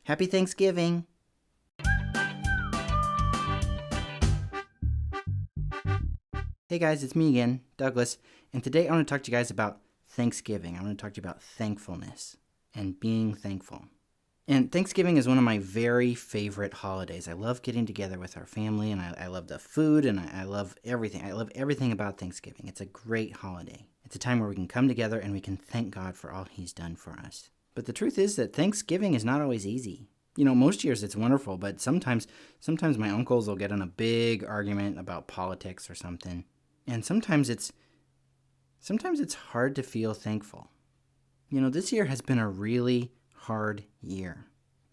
Happy Thanksgiving! Hey guys, it's me again, Douglas, and today I want to talk to you guys about Thanksgiving. I want to talk to you about thankfulness and being thankful. And Thanksgiving is one of my very favorite holidays. I love getting together with our family, and I love the food, and I love everything. I love everything about Thanksgiving. It's a great holiday. It's a time where we can come together and we can thank God for all He's done for us. But the truth is that Thanksgiving is not always easy. You know, most years it's wonderful, but sometimes my uncles will get in a big argument about politics or something. And sometimes it's hard to feel thankful. You know, this year has been a really hard year.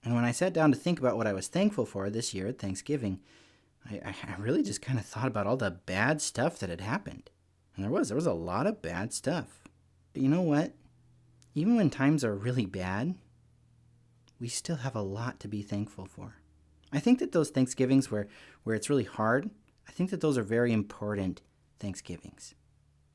And when I sat down to think about what I was thankful for this year at Thanksgiving, I really just kind of thought about all the bad stuff that had happened. And there was a lot of bad stuff. But you know what? Even when times are really bad, we still have a lot to be thankful for. I think that those Thanksgivings where it's really hard, I think that those are very important Thanksgivings.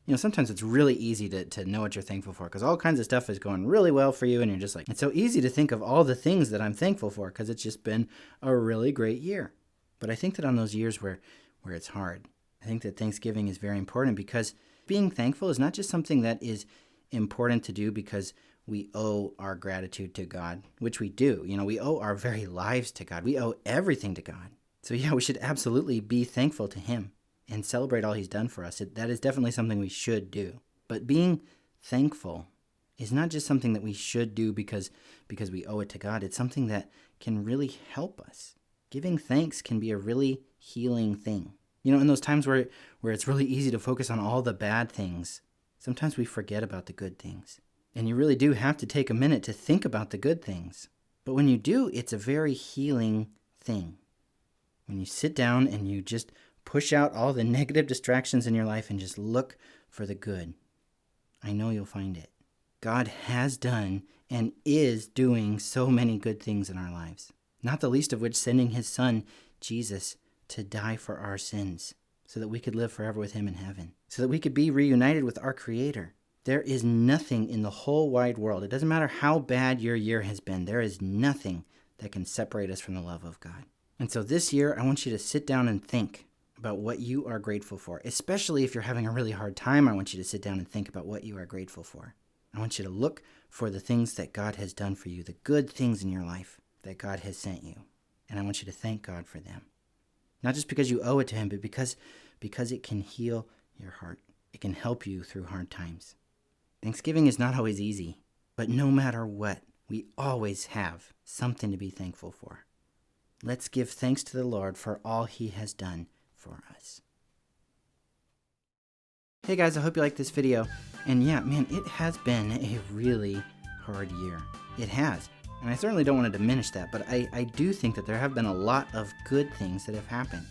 You know, sometimes it's really easy to know what you're thankful for because all kinds of stuff is going really well for you and you're just like, it's so easy to think of all the things that I'm thankful for because it's just been a really great year. But I think that on those years where it's hard, I think that Thanksgiving is very important because being thankful is not just something that is important to do because we owe our gratitude to God, which we do. You know, we owe our very lives to God. We owe everything to God. So yeah, we should absolutely be thankful to Him and celebrate all He's done for us. That is definitely something we should do. But being thankful is not just something that we should do because we owe it to God. It's something that can really help us. Giving thanks can be a really healing thing. You know, in those times where it's really easy to focus on all the bad things, sometimes we forget about the good things. And you really do have to take a minute to think about the good things. But when you do, it's a very healing thing. When you sit down and you just push out all the negative distractions in your life and just look for the good, I know you'll find it. God has done and is doing so many good things in our lives, not the least of which sending His Son, Jesus, to die for our sins so that we could live forever with Him in heaven, so that we could be reunited with our Creator. There is nothing in the whole wide world, it doesn't matter how bad your year has been, there is nothing that can separate us from the love of God. And so this year, I want you to sit down and think about what you are grateful for. Especially if you're having a really hard time, I want you to sit down and think about what you are grateful for. I want you to look for the things that God has done for you, the good things in your life that God has sent you. And I want you to thank God for them. Not just because you owe it to Him, but because it can heal your heart. It can help you through hard times. Thanksgiving is not always easy, but no matter what, we always have something to be thankful for. Let's give thanks to the Lord for all He has done for us. Hey guys, I hope you liked this video. And yeah, man, it has been a really hard year. It has. And I certainly don't want to diminish that, but I do think that there have been a lot of good things that have happened.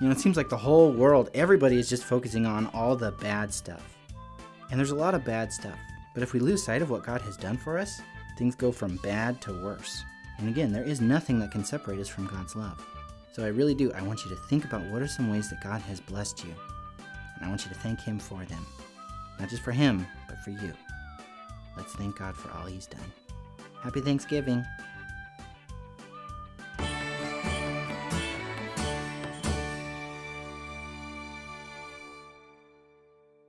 You know, it seems like the whole world, everybody is just focusing on all the bad stuff. And there's a lot of bad stuff. But if we lose sight of what God has done for us, things go from bad to worse. And again, there is nothing that can separate us from God's love. So I really do. I want you to think about what are some ways that God has blessed you. And I want you to thank Him for them. Not just for Him, but for you. Let's thank God for all He's done. Happy Thanksgiving.